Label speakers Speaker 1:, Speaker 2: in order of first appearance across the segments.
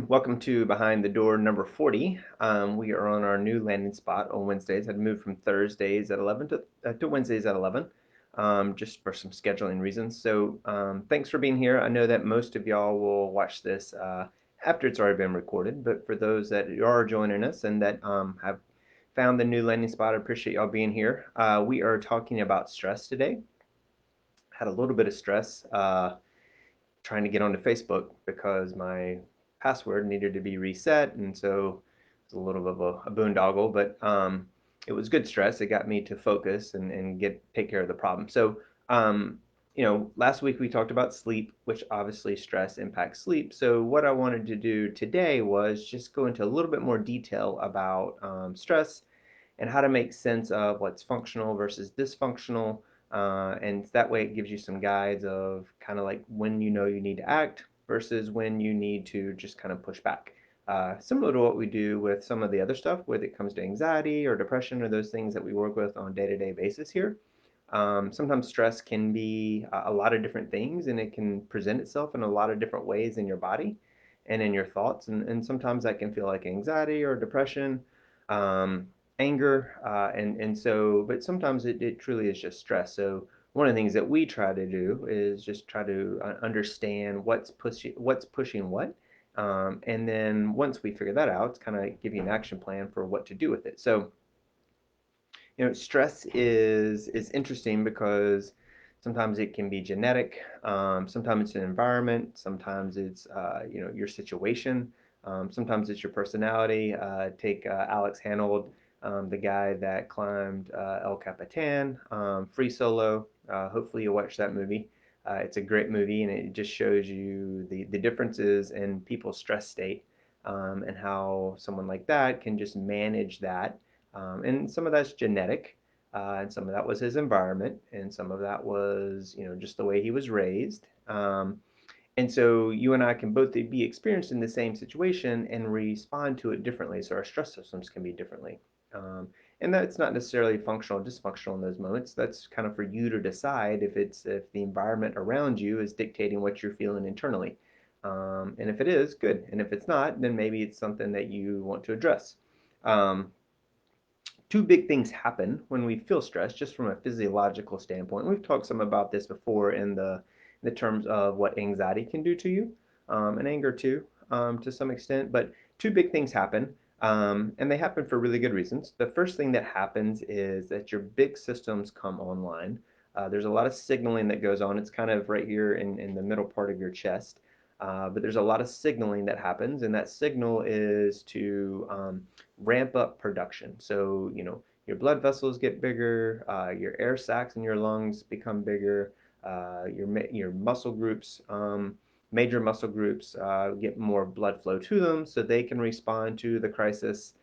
Speaker 1: Welcome to Behind the Door number 40. We are on our new landing spot on Wednesdays. I'd moved from Thursdays at 11 to Wednesdays at 11, just for some scheduling reasons. So thanks for being here. I know that most of y'all will watch this after it's already been recorded, but for those that are joining us and that have found the new landing spot, I appreciate y'all being here. We are talking about stress today. Had a little bit of stress trying to get onto Facebook because my password needed to be reset, and so it's a little bit of a boondoggle, but it was good stress. It got me to focus and take care of the problem. So, last week we talked about sleep, which obviously stress impacts sleep. So, what I wanted to do today was just go into a little bit more detail about stress and how to make sense of what's functional versus dysfunctional. And that way it gives you some guides of kind of like when you know you need to act versus when you need to just kind of push back. Similar to what we do with some of the other stuff, whether it comes to anxiety or depression or those things that we work with on a day-to-day basis here. Sometimes stress can be a lot of different things and it can present itself in a lot of different ways in your body and in your thoughts. And sometimes that can feel like anxiety or depression. Um, Anger, but sometimes it truly is just stress. So one of the things that we try to do is just try to understand what's pushing what, and then once we figure that out, it's kind of give you an action plan for what to do with it. So stress is interesting because sometimes it can be genetic, sometimes it's an environment, sometimes it's your situation, sometimes it's your personality. Take Alex Hanold, the guy that climbed El Capitan, free solo. Hopefully you'll watch that movie. It's a great movie and it just shows you the differences in people's stress state, and how someone like that can just manage that, and some of that's genetic, and some of that was his environment, and some of that was, just the way he was raised. And so you and I can both be experienced in the same situation and respond to it differently. So our stress systems can be differently. Um, and that's not necessarily functional or dysfunctional in those moments. That's kind of for you to decide if the environment around you is dictating what you're feeling internally. And if it is, good. And if it's not, then maybe it's something that you want to address. Um, Two big things happen when we feel stressed, just from a physiological standpoint. We've talked some about this before in the terms of what anxiety can do to you, and anger too, to some extent. But two big things happen, and they happen for really good reasons. The first thing that happens is that your big systems come online. There's a lot of signaling that goes on. It's kind of right here in the middle part of your chest. But there's a lot of signaling that happens, and that signal is to ramp up production. So, your blood vessels get bigger, your air sacs in your lungs become bigger, your muscle groups, major muscle groups, get more blood flow to them so they can respond to the crisis.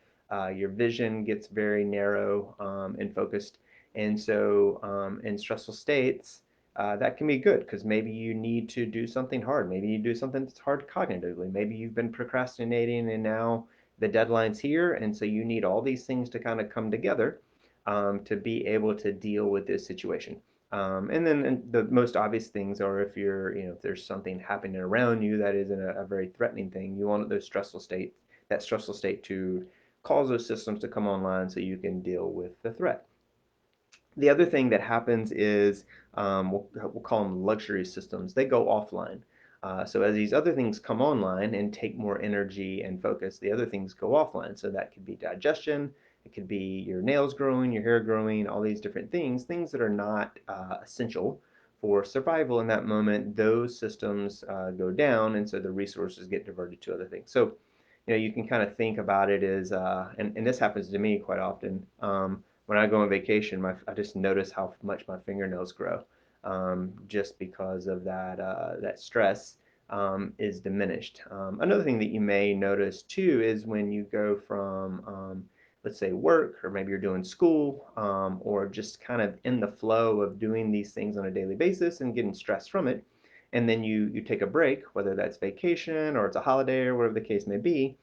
Speaker 1: Your vision gets very narrow, and focused. And so, in stressful states, that can be good because maybe you need to do something hard. Maybe you do something that's hard cognitively. Maybe you've been procrastinating and now the deadline's here, and so you need all these things to kind of come together, to be able to deal with this situation. And then the most obvious things are if there's something happening around you that isn't a very threatening thing, you want that stressful state to cause those systems to come online so you can deal with the threat. The other thing that happens is, we'll call them luxury systems. They go offline. So as these other things come online and take more energy and focus, the other things go offline. So that could be digestion, it could be your nails growing, your hair growing, all these different things that are not essential for survival in that moment. Those systems go down, and so the resources get diverted to other things. So, you can kind of think about it as, and this happens to me quite often. When I go on vacation, I just notice how much my fingernails grow, just because of that stress is diminished. Another thing that you may notice too is when you go from, let's say, work, or maybe you're doing school, or just kind of in the flow of doing these things on a daily basis and getting stressed from it, and then you take a break, whether that's vacation or it's a holiday or whatever the case may be.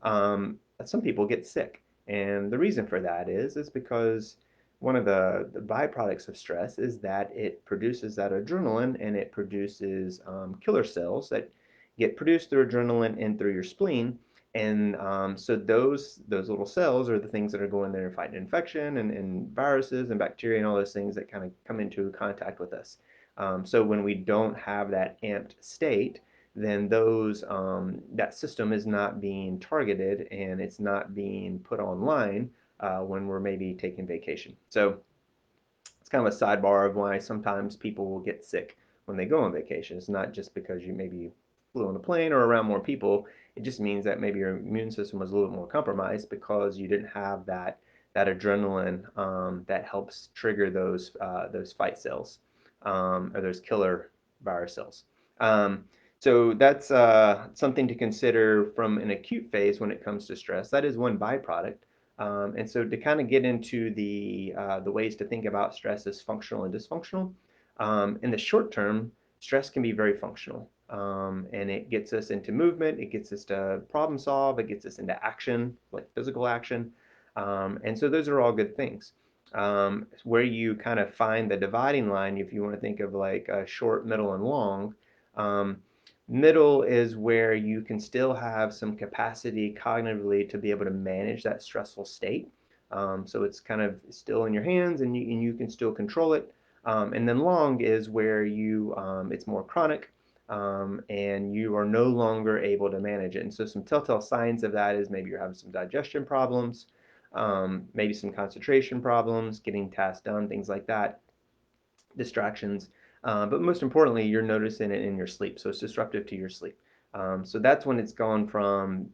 Speaker 1: Some people get sick, and the reason for that is because one of the byproducts of stress is that it produces that adrenaline and it produces killer cells that get produced through adrenaline and through your spleen. And so those little cells are the things that are going there and fighting infection and viruses and bacteria and all those things that kind of come into contact with us. So when we don't have that amped state, then that system is not being targeted and it's not being put online when we're maybe taking vacation. So it's kind of a sidebar of why sometimes people will get sick when they go on vacation. It's not just because you maybe flew on a plane or around more people. It just means that maybe your immune system was a little bit more compromised because you didn't have that adrenaline that helps trigger those fight cells or those killer virus cells. Um, so that's something to consider from an acute phase when it comes to stress. That is one byproduct. And so to kind of get into the ways to think about stress as functional and dysfunctional, in the short term, stress can be very functional. And it gets us into movement, it gets us to problem solve, it gets us into action, like physical action. And so those are all good things. Where you kind of find the dividing line, if you want to think of like a short, middle, and long, um, middle is where you can still have some capacity cognitively to be able to manage that stressful state. So it's kind of still in your hands and you can still control it. And then long is where it's more chronic and you are no longer able to manage it. And so some telltale signs of that is maybe you're having some digestion problems, maybe some concentration problems, getting tasks done, things like that, distractions. But most importantly, you're noticing it in your sleep. So it's disruptive to your sleep. So that's when it's gone from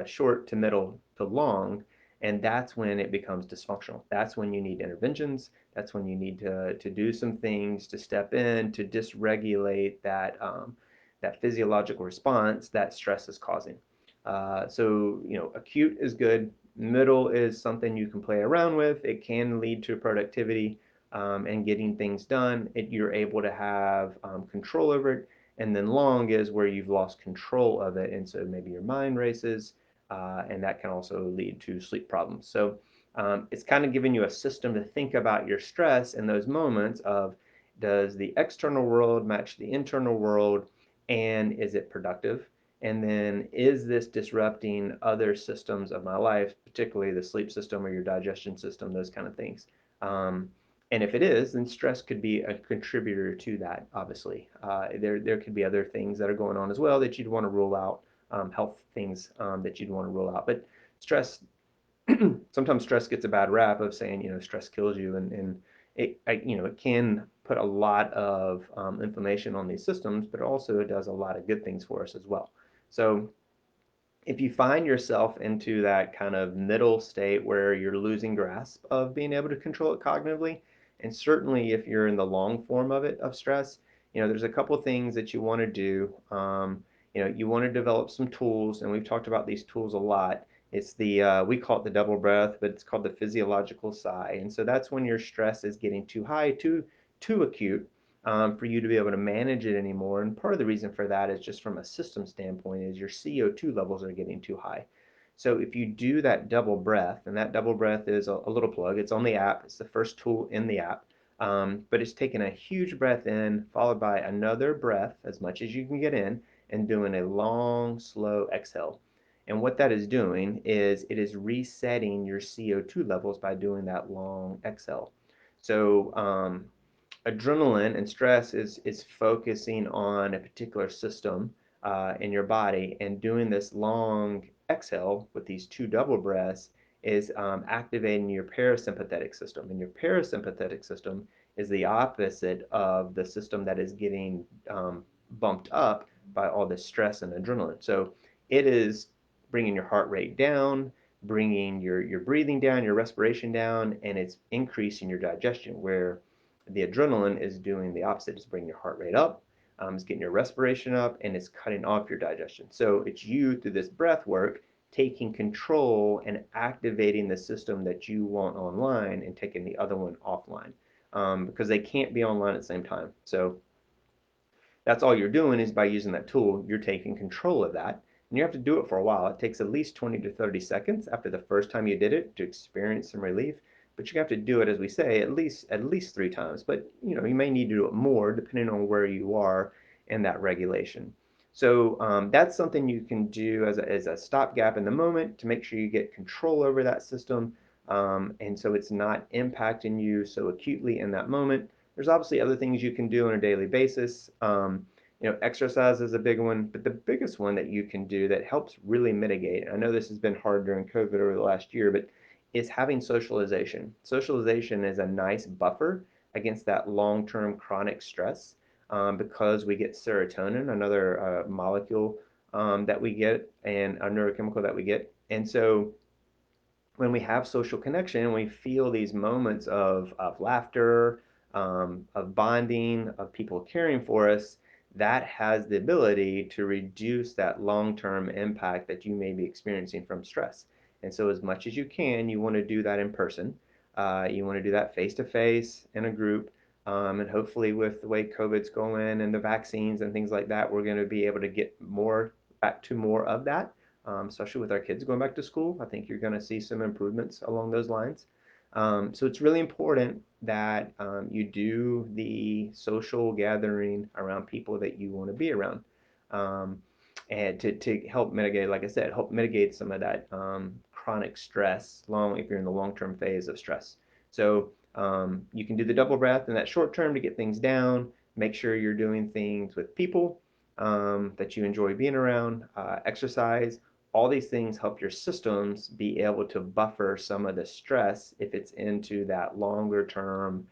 Speaker 1: short to middle to long. And that's when it becomes dysfunctional. That's when you need interventions. That's when you need to do some things to step in to dysregulate that physiological response that stress is causing. So acute is good. Middle is something you can play around with. It can lead to productivity and getting things done. You're able to have control over it. And then long is where you've lost control of it. And so maybe your mind races, and that can also lead to sleep problems. So it's kind of giving you a system to think about your stress in those moments of does the external world match the internal world, and is it productive? And then is this disrupting other systems of my life, particularly the sleep system or your digestion system, those kind of things. And if it is, then stress could be a contributor to that, obviously. There could be other things that are going on as well that you'd want to rule out, health things that you'd want to rule out. But stress, sometimes stress gets a bad rap of saying, stress kills you. And it can put a lot of inflammation on these systems, but also it does a lot of good things for us as well. So if you find yourself into that kind of middle state where you're losing grasp of being able to control it cognitively, and certainly if you're in the long form of it, of stress, there's a couple of things that you want to do. You want to develop some tools, and we've talked about these tools a lot. It's we call it the double breath, but it's called the physiological sigh. And so that's when your stress is getting too high, too acute, for you to be able to manage it anymore. And part of the reason for that is just from a system standpoint is your CO2 levels are getting too high. So if you do that double breath, and that double breath is a little plug, it's on the app, it's the first tool in the app, but it's taking a huge breath in, followed by another breath, as much as you can get in, and doing a long, slow exhale. And what that is doing is it is resetting your CO2 levels by doing that long exhale. So adrenaline and stress is focusing on a particular system in your body, and doing this long exhale with these two double breaths is activating your parasympathetic system. And your parasympathetic system is the opposite of the system that is getting bumped up by all this stress and adrenaline. So it is bringing your heart rate down, bringing your breathing down, your respiration down, and it's increasing your digestion, where the adrenaline is doing the opposite. It's bringing your heart rate up, it's getting your respiration up, and it's cutting off your digestion. So it's you, through this breath work, taking control and activating the system that you want online and taking the other one offline, because they can't be online at the same time. So that's all you're doing is by using that tool, you're taking control of that. And you have to do it for a while. It takes at least 20 to 30 seconds after the first time you did it to experience some relief. But you have to do it, as we say, at least 3 times. But you may need to do it more depending on where you are in that regulation. So that's something you can do as a stopgap in the moment to make sure you get control over that system. And so it's not impacting you so acutely in that moment. There's obviously other things you can do on a daily basis. Exercise is a big one, but the biggest one that you can do that helps really mitigate, and I know this has been hard during COVID over the last year, but is having socialization. Socialization is a nice buffer against that long-term chronic stress because we get serotonin, another molecule that we get, and a neurochemical that we get. And so when we have social connection, we feel these moments of laughter, of bonding, of people caring for us, that has the ability to reduce that long-term impact that you may be experiencing from stress. And so as much as you can, you want to do that in person. You want to do that face to face in a group. And hopefully with the way COVID's going and the vaccines and things like that, we're going to be able to get more back to more of that, especially with our kids going back to school. I think you're going to see some improvements along those lines. So it's really important that you do the social gathering around people that you want to be around. Um, and to help mitigate, like I said, help mitigate some of that chronic stress long if you're in the long-term phase of stress. So you can do the double breath in that short term to get things down. Make sure you're doing things with people that you enjoy being around, exercise. All these things help your systems be able to buffer some of the stress if it's into that longer term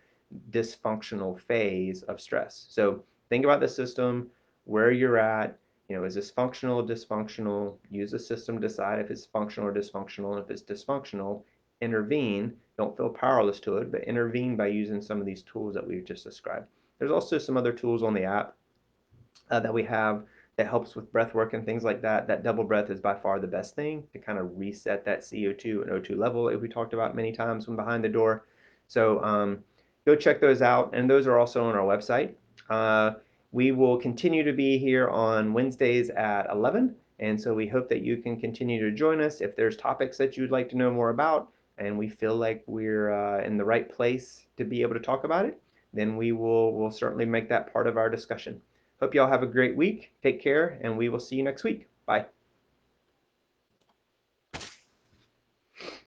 Speaker 1: dysfunctional phase of stress. So think about the system, where you're at. Is this functional or dysfunctional? Use the system to decide if it's functional or dysfunctional. And if it's dysfunctional, intervene. Don't feel powerless to it, but intervene by using some of these tools that we've just described. There's also some other tools on the app that we have that helps with breath work and things like that. That double breath is by far the best thing to kind of reset that CO2 and O2 level that we talked about many times when behind the door. So go check those out, and those are also on our website. Uh, we will continue to be here on Wednesdays at 11, and so we hope that you can continue to join us if there's topics that you'd like to know more about, and we feel like we're in the right place to be able to talk about it, then we'll certainly make that part of our discussion. Hope y'all have a great week. Take care, and we will see you next week. Bye.